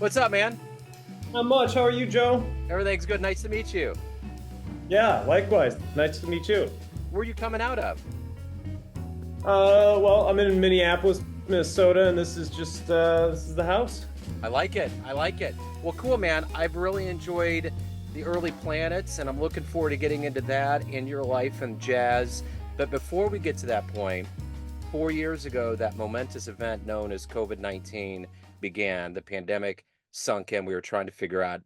What's up, man? Not much. How are you, Joe? Everything's good. Nice to meet you. Yeah, likewise. Nice to meet you. Where are you coming out of? Well, I'm in Minneapolis, Minnesota, and this is the house. I like it. I like it. Well, cool, man. I've really enjoyed the early planets, and I'm looking forward to getting into that in your life and jazz. But before we get to that point, 4 years ago, that momentous event known as COVID-19 began. The pandemic sunk in. We were trying to figure out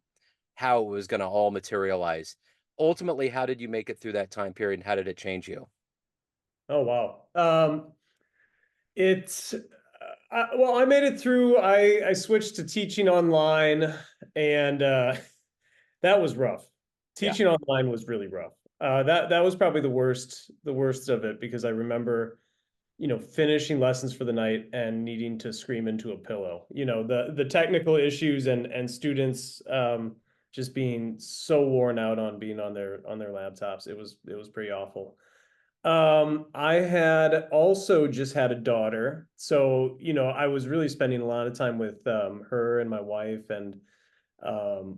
how it was going to all materialize. Ultimately, how did you make it through that time period, and how did it change you? Oh wow. It's well, I made it through. I switched to teaching online, and that was rough. Yeah. Teaching online was really rough. That was probably the worst of it because I remember, finishing lessons for the night and needing to scream into a pillow. The technical issues and students just being so worn out on being on their laptops. It was pretty awful. I had also just had a daughter, so I was really spending a lot of time with her and my wife and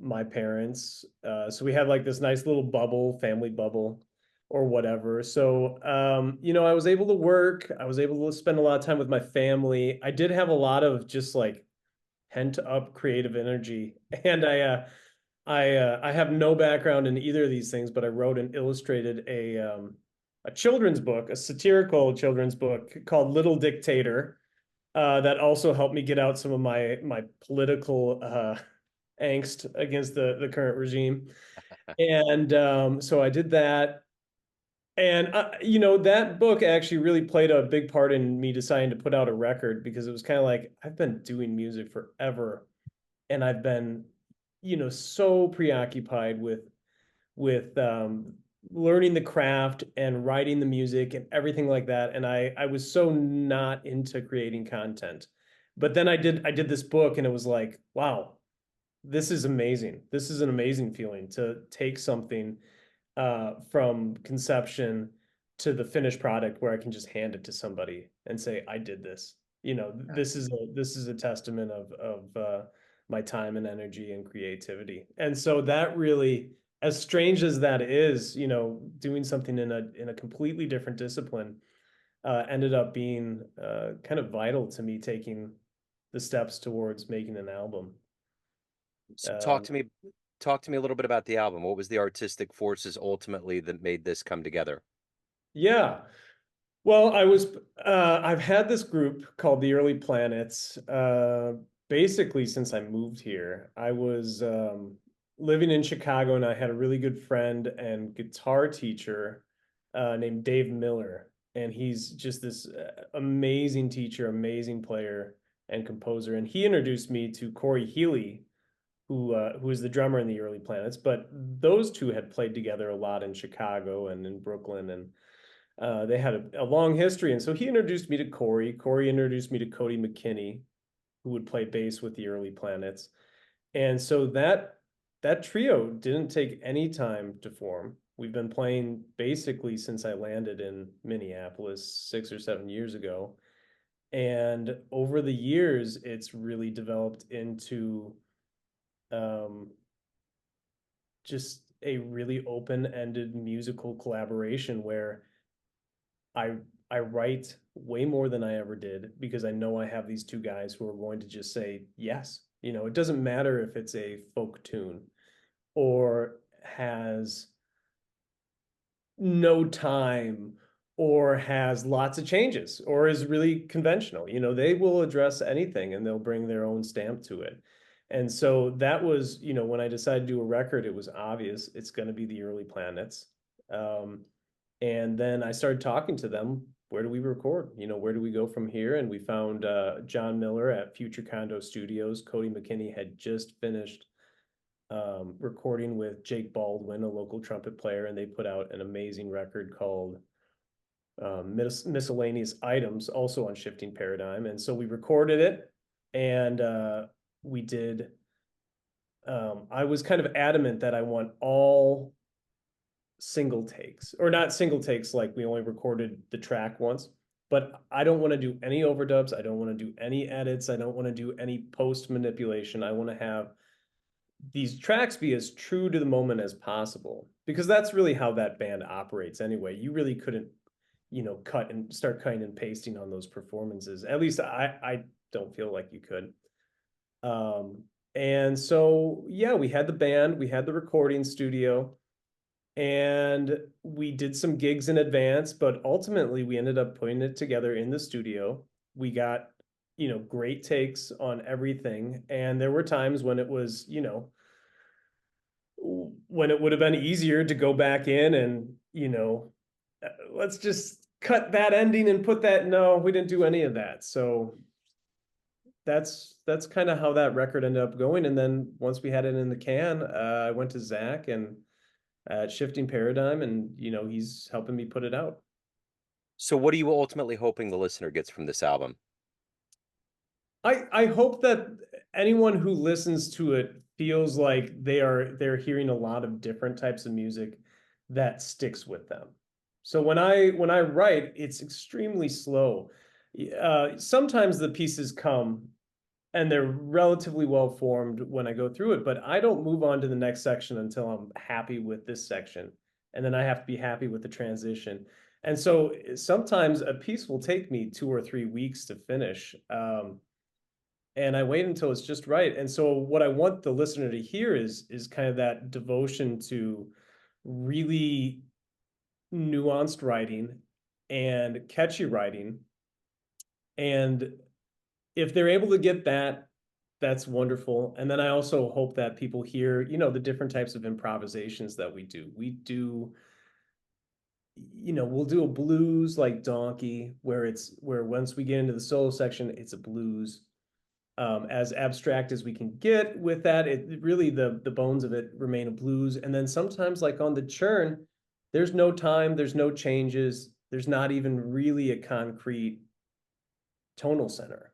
my parents. So we had like this nice little bubble, family bubble or whatever. So, I was able to work. I was able to spend a lot of time with my family. I did have a lot of just like pent up creative energy. And I have no background in either of these things, but I wrote and illustrated a children's book, a satirical children's book called Little Dictator, that also helped me get out some of my political angst against the current regime. And so I did that. And that book actually really played a big part in me deciding to put out a record because it was kind of like I've been doing music forever, and I've been, so preoccupied with learning the craft and writing the music and everything like that. And I was so not into creating content. But then I did this book and it was like, wow, this is amazing. This is an amazing feeling to take something from conception to the finished product where I can just hand it to somebody and say, I did this. This is a testament of my time and energy and creativity. And so that really, as strange as that is, doing something in a completely different discipline ended up being kind of vital to me taking the steps towards making an album. So Um, talk to me a little bit about the album. What was the artistic forces ultimately that made this come together? yeah. Well, I've had this group called the Early Planets, basically since I moved here. I was living in Chicago and I had a really good friend and guitar teacher named Dave Miller. And he's just this amazing teacher, amazing player and composer. And he introduced me to Cory Healey, who is the drummer in the Early Planets. But those two had played together a lot in Chicago and in Brooklyn, and they had a long history. And so he introduced me to Cory. Cory introduced me to Cody McKinney, who would play bass with the Early Planets. And so that trio didn't take any time to form. We've been playing basically since I landed in Minneapolis 6 or 7 years ago. And over the years, it's really developed into um, just a really open-ended musical collaboration where I I write way more than I ever did because I know I have these two guys who are going to just say yes. It doesn't matter if it's a folk tune or has no time or has lots of changes or is really conventional. They will address anything and they'll bring their own stamp to it. And so that was, when I decided to do a record, it was obvious it's going to be the Early Planets. Um, and then I started talking to them. Where do we record? Where do we go from here? And we found John Miller at Future Condo Studios. Cody McKinney had just finished recording with Jake Baldwin, a local trumpet player, and they put out an amazing record called Miscellaneous Items, also on Shifting Paradigm. And so we recorded it, and we did. I was kind of adamant that I want all single takes, or not single takes, like we only recorded the track once. but I don't want to do any overdubs. I don't want to do any edits. I don't want to do any post manipulation. I want to have these tracks be as true to the moment as possible, because that's really how that band operates anyway. You really couldn't, cut and start cutting and pasting on those performances. At least I don't feel like you could. And so yeah, we had the band, we had the recording studio, and we did some gigs in advance, but ultimately we ended up putting it together in the studio. We got, great takes on everything. And there were times when it was, when it would have been easier to go back in and, let's just cut that ending and put that. No, we didn't do any of that. So that's kind of how that record ended up going. And then once we had it in the can, I went to Zach and Shifting Paradigm, and he's helping me put it out. So what are you ultimately hoping the listener gets from this album? I hope that anyone who listens to it feels like they're hearing a lot of different types of music that sticks with them. So when I write, it's extremely slow. Sometimes the pieces come and they're relatively well formed when I go through it, but I don't move on to the next section until I'm happy with this section. And then I have to be happy with the transition. And so sometimes a piece will take me 2 or 3 weeks to finish. And I wait until it's just right. And so what I want the listener to hear is kind of that devotion to really nuanced writing and catchy writing. And if they're able to get that, that's wonderful. And then I also hope that people hear, the different types of improvisations that we do. We'll do a blues like Donkey, where once we get into the solo section, it's a blues. As abstract as we can get with that, it really the bones of it remain a blues. And then sometimes, like on the Churn, there's no time, there's no changes, there's not even really a concrete tonal center.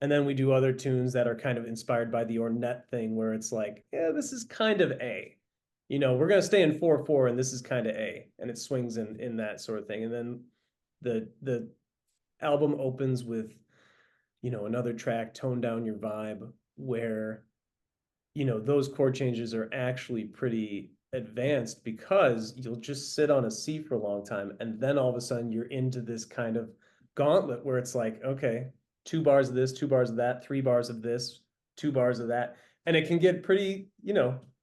And then we do other tunes that are kind of inspired by the Ornette thing, where it's like, yeah, this is kind of A. We're gonna stay in 4/4, and this is kind of A, and it swings in that sort of thing. And then the album opens with, another track, Tone Down Your Vibe, where, those chord changes are actually pretty advanced, because you'll just sit on a C for a long time, and then all of a sudden you're into this kind of gauntlet where it's like, okay, 2 bars of this, 2 bars of that, 3 bars of this, 2 bars of that. And it can get pretty,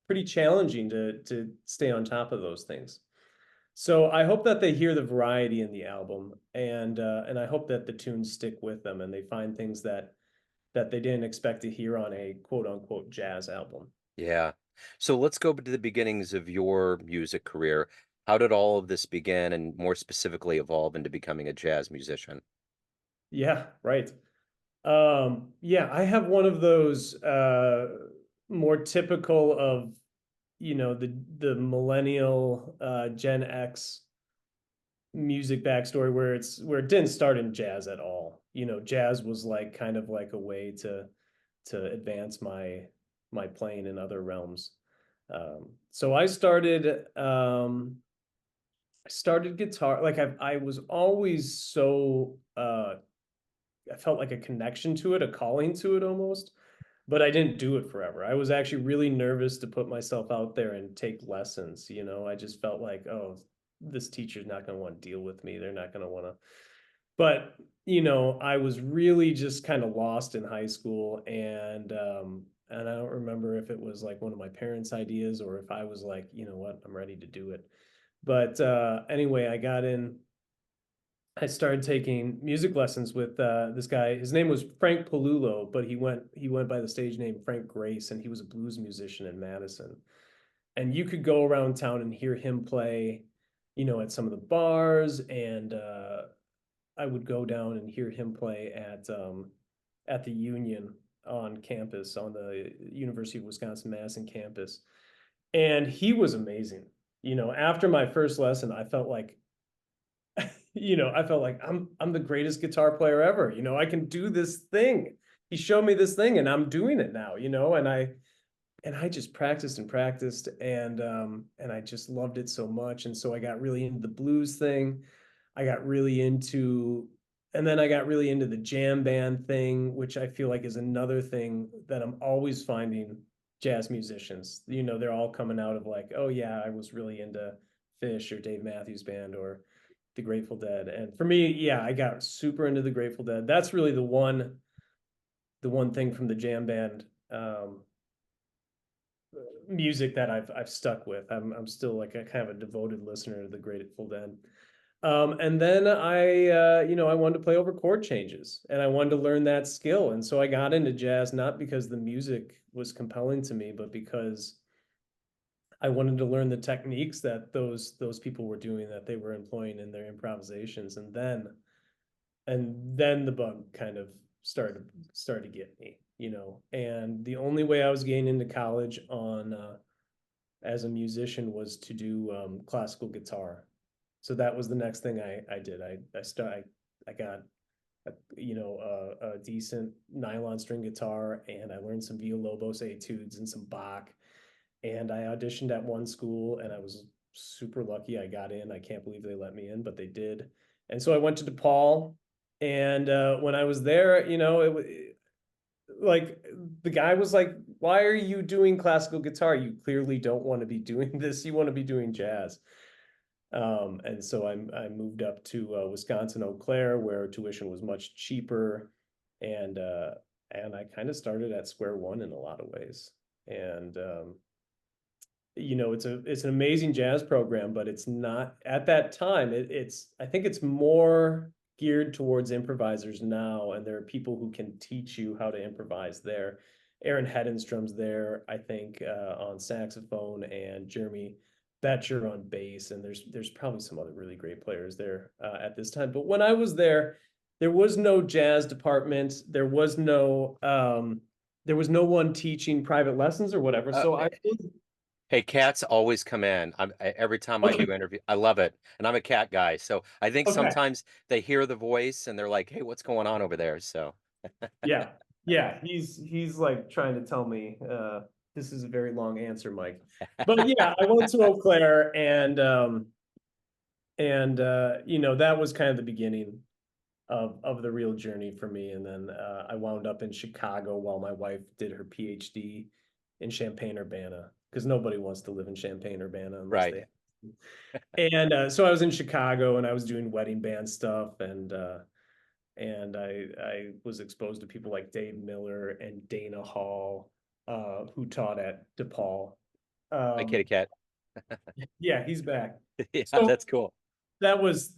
pretty challenging to stay on top of those things. So I hope that they hear the variety in the album, and I hope that the tunes stick with them and they find things that they didn't expect to hear on a quote unquote jazz album. Yeah. So let's go to the beginnings of your music career. How did all of this begin and more specifically evolve into becoming a jazz musician? Yeah, right. Yeah, I have one of those more typical of, the millennial Gen X music backstory, where it didn't start in jazz at all. Jazz was like kind of like a way to advance my playing in other realms. So I started guitar, like I was always so I felt like a connection to it, a calling to it almost, but I didn't do it forever. I was actually really nervous to put myself out there and take lessons. I just felt like, oh, this teacher's not going to want to deal with me. They're not going to want to. But, I was really just kind of lost in high school, and I don't remember if it was like one of my parents' ideas or if I was like, you know what, I'm ready to do it. But anyway, I started taking music lessons with this guy. His name was Frank Palulo, but he went by the stage name Frank Grace, and he was a blues musician in Madison. And you could go around town and hear him play, at some of the bars, and I would go down and hear him play at the Union on campus, on the University of Wisconsin-Madison campus. And he was amazing. After my first lesson, I felt like I'm the greatest guitar player ever. I can do this thing. He showed me this thing and I'm doing it now, and I just practiced and practiced, and I just loved it so much. And so I got really into the blues thing. I got really into And then I got really into the jam band thing, which I feel like is another thing that I'm always finding jazz musicians. They're all coming out of like, oh yeah, I was really into Fish or Dave Matthews Band or the Grateful Dead. And for me, yeah, I got super into the Grateful Dead. That's really the one thing from the jam band music that I've stuck with. I'm still like a kind of a devoted listener to the Grateful Dead. And then I wanted to play over chord changes and I wanted to learn that skill. And so I got into jazz, not because the music was compelling to me, but because I wanted to learn the techniques that those people were doing, that they were employing in their improvisations. And then the bug kind of started to get me. And the only way I was getting into college on as a musician was to do classical guitar. So that was the next thing I did. I got a decent nylon string guitar, and I learned some Villalobos etudes and some Bach. And I auditioned at one school, and I was super lucky I got in. I can't believe they let me in, but they did. And so I went to DePaul, and when I was there, like the guy was like, "Why are you doing classical guitar? You clearly don't want to be doing this. You want to be doing jazz." And so I moved up to Wisconsin, Eau Claire, where tuition was much cheaper, and uh, and I kind of started at square one in a lot of ways. And it's an amazing jazz program, but it's not at that time. It's I think it's more geared towards improvisers now, and there are people who can teach you how to improvise there. Aaron Hedenstrom's there, I think, on saxophone, and Jeremy Betcher on bass, and there's probably some other really great players there at this time. But when I was there was no jazz department. There was no one teaching private lessons or whatever. Uh, So I was Hey, cats always come in. Every time I okay. do interview, I love it, and I'm a cat guy, so I think Okay. sometimes they hear the voice and they're like, "Hey, what's going on over there?" So, Yeah. Yeah. He's like trying to tell me this is a very long answer, Mike. But yeah, I went to Eau Claire, and that was kind of the beginning of the real journey for me. And then I wound up in Chicago while my wife did her PhD in Champaign-Urbana, because nobody wants to live in Champaign-Urbana unless right. they. And so I was in Chicago and I was doing wedding band stuff, and I was exposed to people like Dave Miller and Dana Hall, who taught at DePaul. My kitty cat. Yeah, he's back. Yeah, So that's cool. that was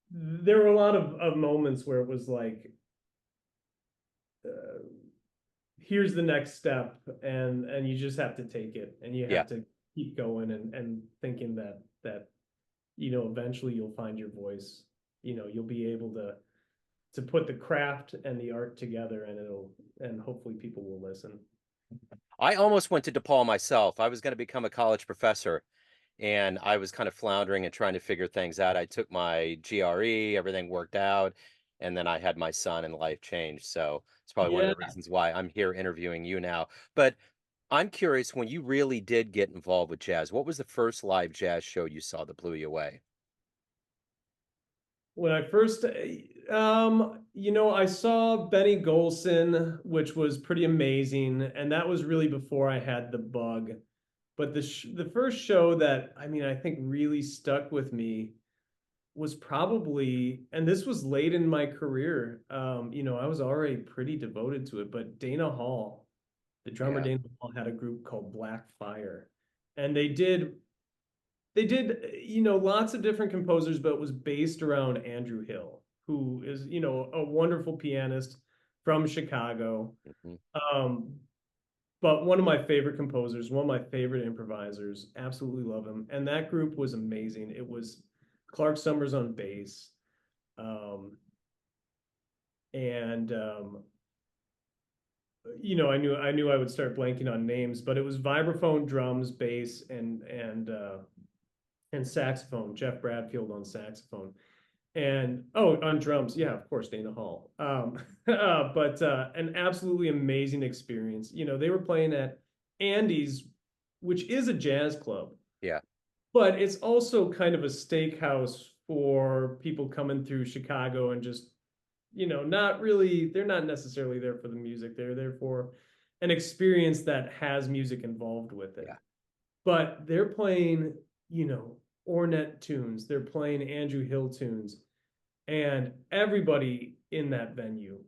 there were a lot of moments where it was like, uh, here's the next step, and you just have to take it, and you Yeah. have to keep going, and thinking that eventually you'll find your voice. You'll be able to put the craft and the art together, and hopefully people will listen. I almost went to DePaul myself. I was going to become a college professor, and I was kind of floundering and trying to figure things out. I took my GRE, everything worked out, and then I had my son and life changed. So it's probably one of Yeah. the reasons why I'm here interviewing you now. But I'm curious, when you really did get involved with jazz, what was the first live jazz show you saw that blew you away? When I first, I saw Benny Golson, which was pretty amazing, and that was really before I had the bug. But the first show that, I mean, I think really stuck with me was probably, and this was late in my career. I was already pretty devoted to it, but Dana Hall, the drummer Yeah. Dana Hall, had a group called Black Fire, and they did lots of different composers, but it was based around Andrew Hill, who is a wonderful pianist from Chicago. Mhm. um but one of my favorite composers, one of my favorite improvisers. Absolutely love him, and that group was amazing. It was Clark Summers on bass, and I knew I would start blanking on names, but it was vibraphone, drums, bass, and saxophone. Jeff Bradfield on saxophone, and on drums, yeah, of course, Dana Hall. But an absolutely amazing experience. They were playing at Andy's, which is a jazz club, Yeah. but it's also kind of a steakhouse for people coming through Chicago and just, not really, they're not necessarily there for the music. They're there for an experience that has music involved with it. Yeah. But they're playing, Ornette tunes, they're playing Andrew Hill tunes, and everybody in that venue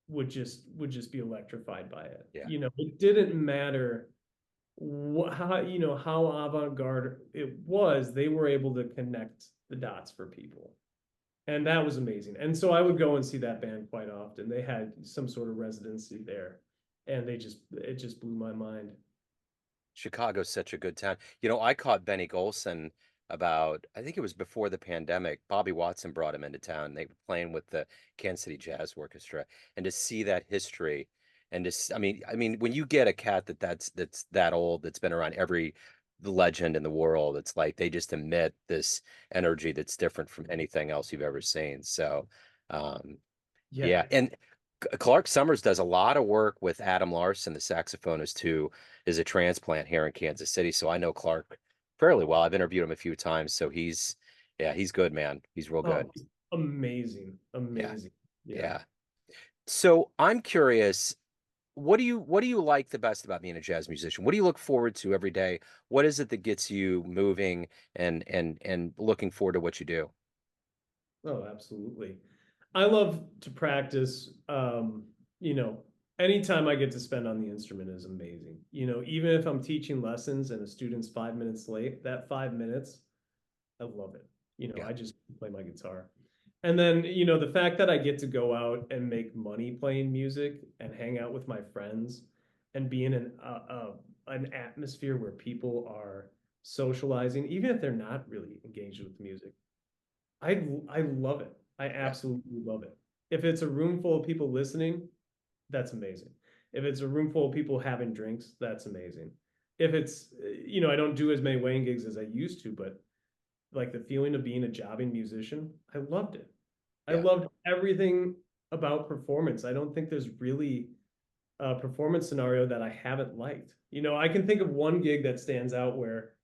would just be electrified by it. Yeah. It didn't matter how avant-garde it was, they were able to connect the dots for people. And that was amazing. And so I would go and see that band quite often. They had some sort of residency there, and it just blew my mind. Chicago's such a good town. I caught Benny Golson about, I think it was before the pandemic. Bobby Watson brought him into town. They were playing with the Kansas City Jazz Orchestra, and to see that history, and I mean, when you get a cat that's that old, that's been around every legend in the world, it's like they just emit this energy that's different from anything else you've ever seen. So, um, Yeah. yeah, and Clark Summers does a lot of work with Adam Larson, the saxophonist, who is a transplant here in Kansas City. So I know Clark fairly well. I've interviewed him a few times. So yeah, he's good, man. He's real Oh, good. amazing. Yeah, Amazing. Yeah. yeah. So I'm curious, what do you like the best about being a jazz musician? What do you look forward to every day? What is it that gets you moving and looking forward to what you do? Oh, absolutely. I love to practice. You know, anytime I get to spend on the instrument is amazing. Even if I'm teaching lessons and a student's 5 minutes late, that 5 minutes, I love it. Yeah, I just play my guitar. And then, the fact that I get to go out and make money playing music and hang out with my friends and be in an atmosphere where people are socializing, even if they're not really engaged with music. I love it. I yeah, absolutely love it. If it's a room full of people listening, that's amazing. If it's a room full of people having drinks, that's amazing. If it's, I don't do as many wedding gigs as I used to, but like the feeling of being a jobbing musician, I loved it. I yeah, loved everything about performance. I don't think there's really a performance scenario that I haven't liked. I can think of one gig that stands out where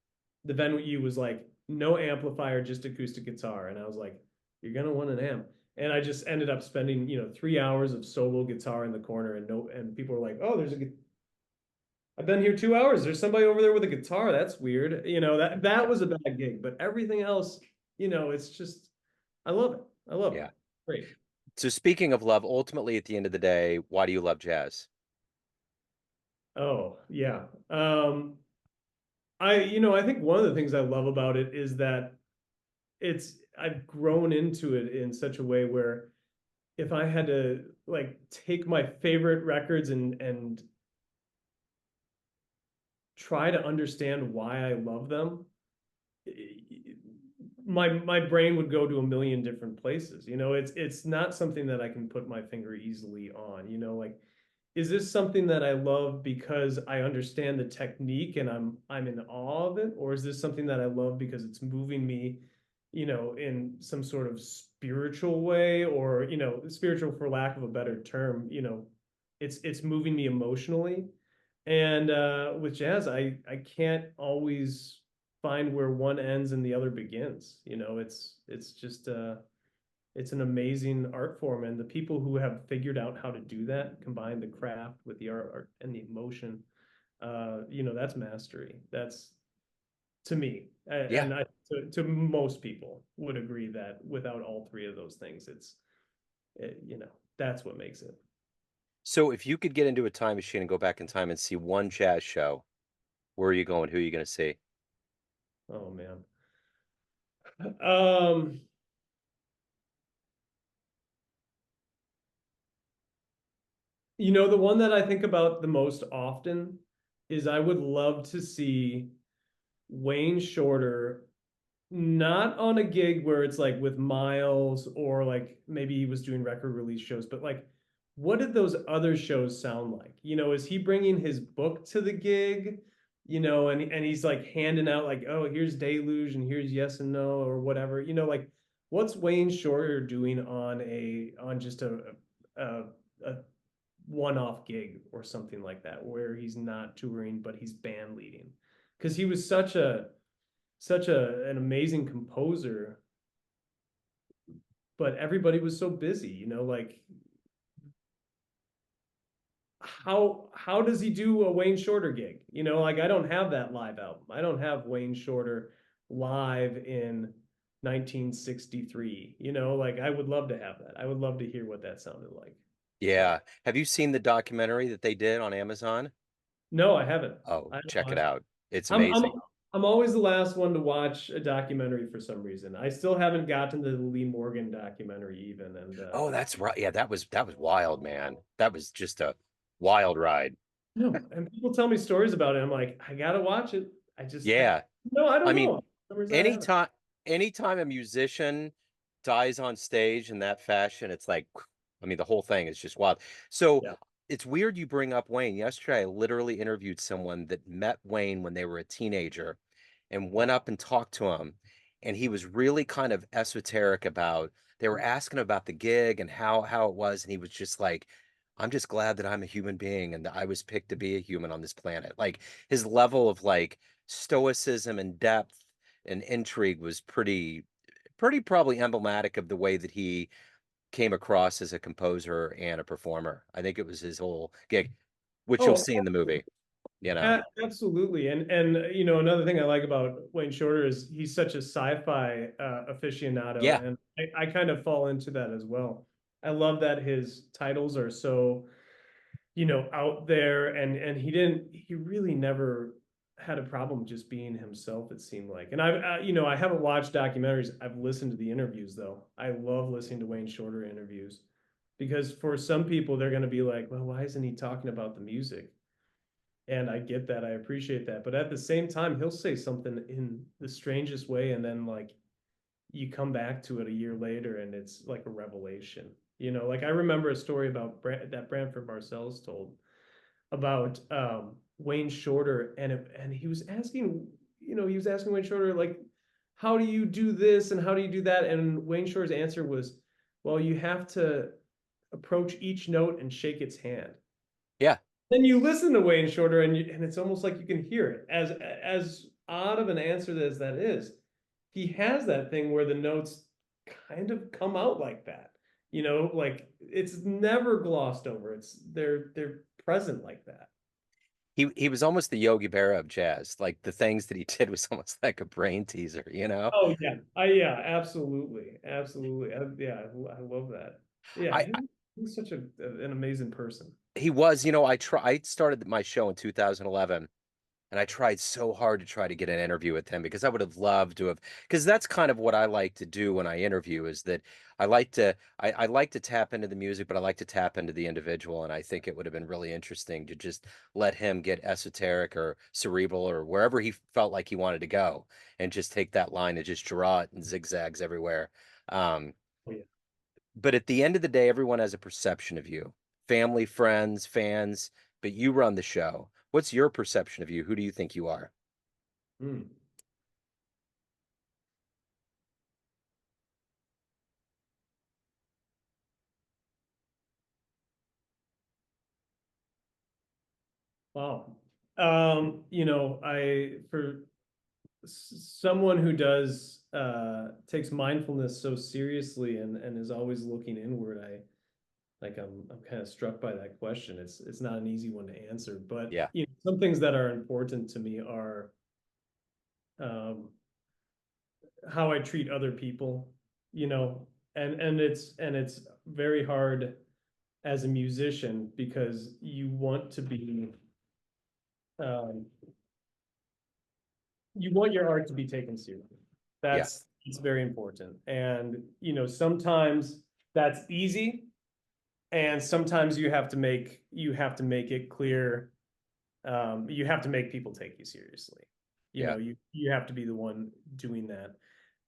the venue was like, no amplifier, just acoustic guitar. And I was like, you're gonna want an amp. And I just ended up spending, 3 hours of solo guitar in the corner, and people were like, oh, I've been here 2 hours. There's somebody over there with a guitar. That's weird. That was a bad gig, but everything else, it's just, I love it. I love it. yeah. Great. So speaking of love, ultimately at the end of the day, why do you love jazz? Oh, yeah. I think one of the things I love about it is that I've grown into it in such a way where if I had to like take my favorite records and try to understand why I love them, my brain would go to a million different places. It's not something that I can put my finger easily on. Like, is this something that I love because I understand the technique and I'm in awe of it, or is this something that I love because it's moving me, in some sort of spiritual way, or spiritual for lack of a better term, it's moving me emotionally. And with jazz, I can't always find where one ends and the other begins. It's just it's an amazing art form, and the people who have figured out how to do that, combine the craft with the art and the emotion, that's mastery. That's to me, Yeah. and to most people would agree that without all three of those things, that's what makes it. So if you could get into a time machine and go back in time and see one jazz show, where are you going? Who are you going to see? Oh man. Um, the one that I think about the most often is I would love to see Wayne Shorter, not on a gig where it's like with Miles, or like maybe he was doing record release shows, but like, what did those other shows sound like? Is he bringing his book to the gig? And he's like handing out like, oh, here's Deluge and here's Yes and No or whatever. Like, what's Wayne Shorter doing on just a one-off gig or something like that, where he's not touring but he's band leading, because he was such an amazing composer, but everybody was so busy, like how does he do a Wayne Shorter gig? Like I don't have that live album. I don't have Wayne Shorter live in 1963. Like I would love to have that. I would love to hear what that sounded like. But Yeah. Have you seen the documentary that they did on Amazon? no, I haven't. Oh, I haven't check it watched. out. It's I'm I'm amazing. I'm always the last one to watch a documentary for some reason. I still haven't gotten to the Lee Morgan documentary even, and Oh, that's right. Yeah, that was wild, man. That was just a wild ride. no, and people tell me stories about it. I'm like, I gotta watch it. I Yeah. no, I I don't mean, know. For some reason I haven't. anytime anytime a musician dies on stage in that fashion, it's like, I mean, the whole thing is just wild. So Yeah. it's weird you bring up Wayne. Yesterday, I literally interviewed someone that met Wayne when they were a teenager and went up and talked to him. And he was really kind of esoteric about, they were asking about the gig and how it was. And he was just like, I'm just glad that I'm a human being and that I was picked to be a human on this planet. Like his level of like stoicism and depth and intrigue was pretty probably emblematic of the way that he came across as a composer and a performer. I think it was his whole gig, which you'll Oh, see in the movie, you know. absolutely. And another thing I like about Wayne Shorter is he's such a sci-fi aficionado, Yeah, and I kind of fall into that as well. I love that his titles are so out there, and he really never had a problem just being himself, it seemed like. And I haven't watched documentaries. I've listened to the interviews though. I love listening to Wayne Shorter interviews because for some people they're going to be like, well, why isn't he talking about the music? And I get that. I appreciate that. But at the same time, he'll say something in the strangest way, and then like you come back to it a year later and it's like a revelation. Like I remember a story about that Branford Marcel's told about Wayne Shorter, and he was asking Wayne Shorter like, how do you do this and how do you do that? And Wayne Shorter's answer was, well, you have to approach each note and shake its hand. yeah. Then you listen to Wayne Shorter, and it's almost like you can hear it. As odd of an answer as that is, he has that thing where the notes kind of come out like that. Like it's never glossed over. They're present like that. He was almost the Yogi Berra of jazz. Like the things that he did was almost like a brain teaser, you know? Oh yeah, yeah, absolutely, absolutely. Yeah, I love that. Yeah, I he's such an amazing person. He was, I started my show in 2011 and I tried so hard to try to get an interview with him because I would have loved to have, because that's kind of what I like to do when I interview is that I like to tap into the music, but I like to tap into the individual. And I think it would have been really interesting to just let him get esoteric or cerebral or wherever he felt like he wanted to go and just take that line and just draw it in zigzags everywhere. Um, Oh yeah. but at the end of the day, everyone has a perception of you, family, friends, fans, but you run the show. What's your perception of you? Who do you think you are? Mm. Wow. I for someone who does takes mindfulness so seriously and is always looking inward, I'm kind of struck by that question. It's not an easy one to answer, but Yeah, some things that are important to me are um, how I treat other people, and it's very hard as a musician because um, you want your art to be taken seriously. yeah, It's very important, and sometimes that's easy, and sometimes you have to make it clear. You have to make people take you seriously. yeah, You have to be the one doing that.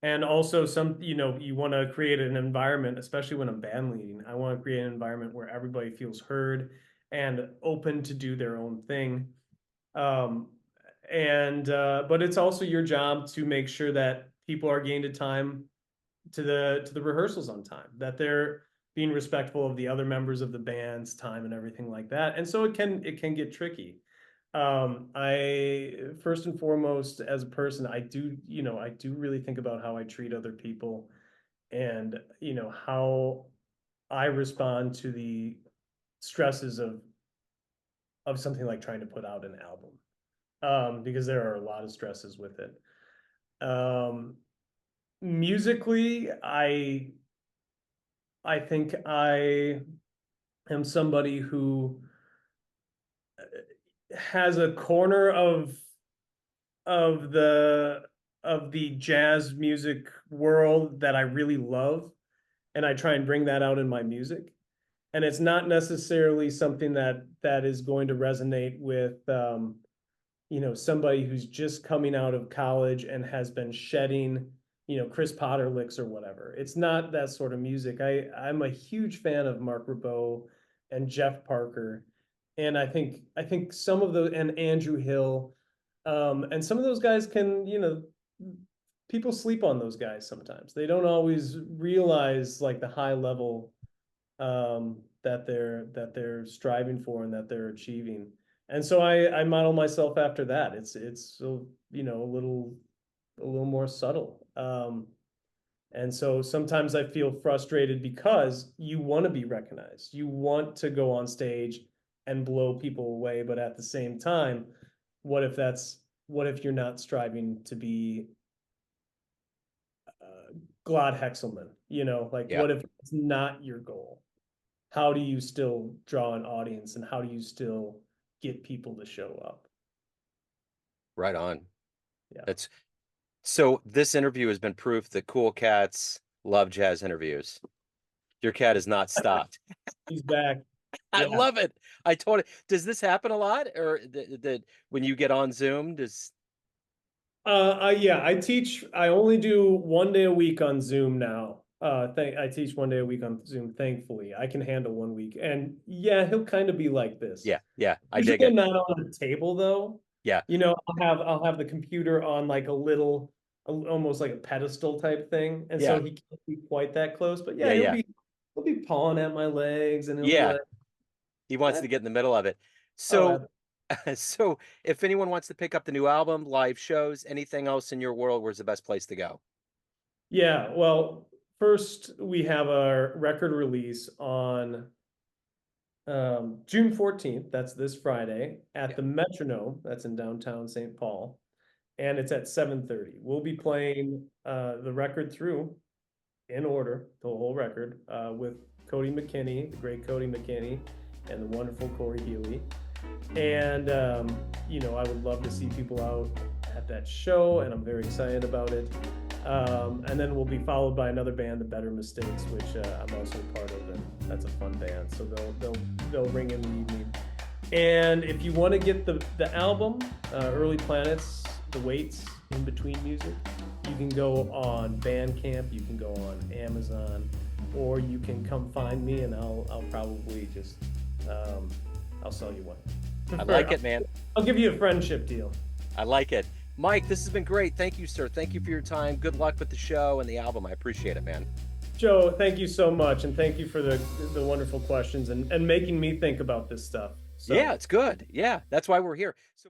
And also you want to create an environment, especially when I'm band leading. I want to create an environment where everybody feels heard and open to do their own thing. Um, and but it's also your job to make sure that people are getting to time to the rehearsals on time, that they're being respectful of the other members of the band's time and everything like that. And so it can get tricky. I first and foremost as a person, I do really think about how I treat other people and how I respond to the stresses of something like trying to put out an album, because there are a lot of stresses with it. Musically, I think I am somebody who has a corner of the of the jazz music world that I really love, and I try and bring that out in my music. And it's not necessarily something that is going to resonate with somebody who's just coming out of college and has been shedding Chris Potter licks or whatever. It's not that sort of music. I'm a huge fan of Mark Ribot and Jeff Parker, and I think some of those, and Andrew Hill, and some of those guys can, people sleep on those guys sometimes. They don't always realize like the high level that they're striving for and that they're achieving. And so I model myself after that. It's so, a little more subtle. And so sometimes I feel frustrated because you want to be recognized. You want to go on stage and blow people away, but at the same time, what if you're not striving to be Glad Hexelman? Like, Yeah, what if it's not your goal? How do you still draw an audience, and how do you still get people to show up? right on. Yeah. That's so this interview has been proof that cool cats love jazz interviews. Your cat has not stopped. He's back. I Yeah. love it. I told it. Does this happen a lot, or that when you get on Zoom, does Yeah, I only do 1 day a week on Zoom now. I teach 1 day a week on Zoom, thankfully. I can handle 1 week. And yeah, he'll kind of be like this. yeah, yeah, I dig Usually I'm it. not on a table though. Yeah, I'll have the computer on like almost like a pedestal type thing. And so yeah, he can't be quite that close. But yeah, yeah, yeah, he'll be pawing at my legs, and he'll be yeah. like, He wants eh, to get in the middle of it. oh, So, so if anyone wants to pick up the new album, live shows, anything else in your world, where's the best place to go? yeah. Well, first we have our record release on June 14th. That's this Friday at Yeah, the Metronome. That's in downtown St. Paul, and it's at 7:30. We'll be playing the record through in order, the whole record, with Cody McKinney, the great Cody McKinney, and the wonderful Cory Healey. And I would love to see people out at that show, and I'm very excited about it. And then we'll be followed by another band, the Better Mistakes, which I'm also a part of, and that's a fun band. So they'll ring in the evening. And if you want to get the album, Early Planets, The Waits, inBetween music, you can go on Bandcamp, you can go on Amazon, or you can come find me, and I'll probably just I'll sell you one. I like it, man. I'll give you a friendship deal. I like it. Mike, this has been great. Thank you, sir. Thank you for your time. Good luck with the show and the album. I appreciate it, man. Joe, thank you so much, and thank you for the wonderful questions and making me think about this stuff. So. Yeah, it's good. Yeah, that's why we're here. So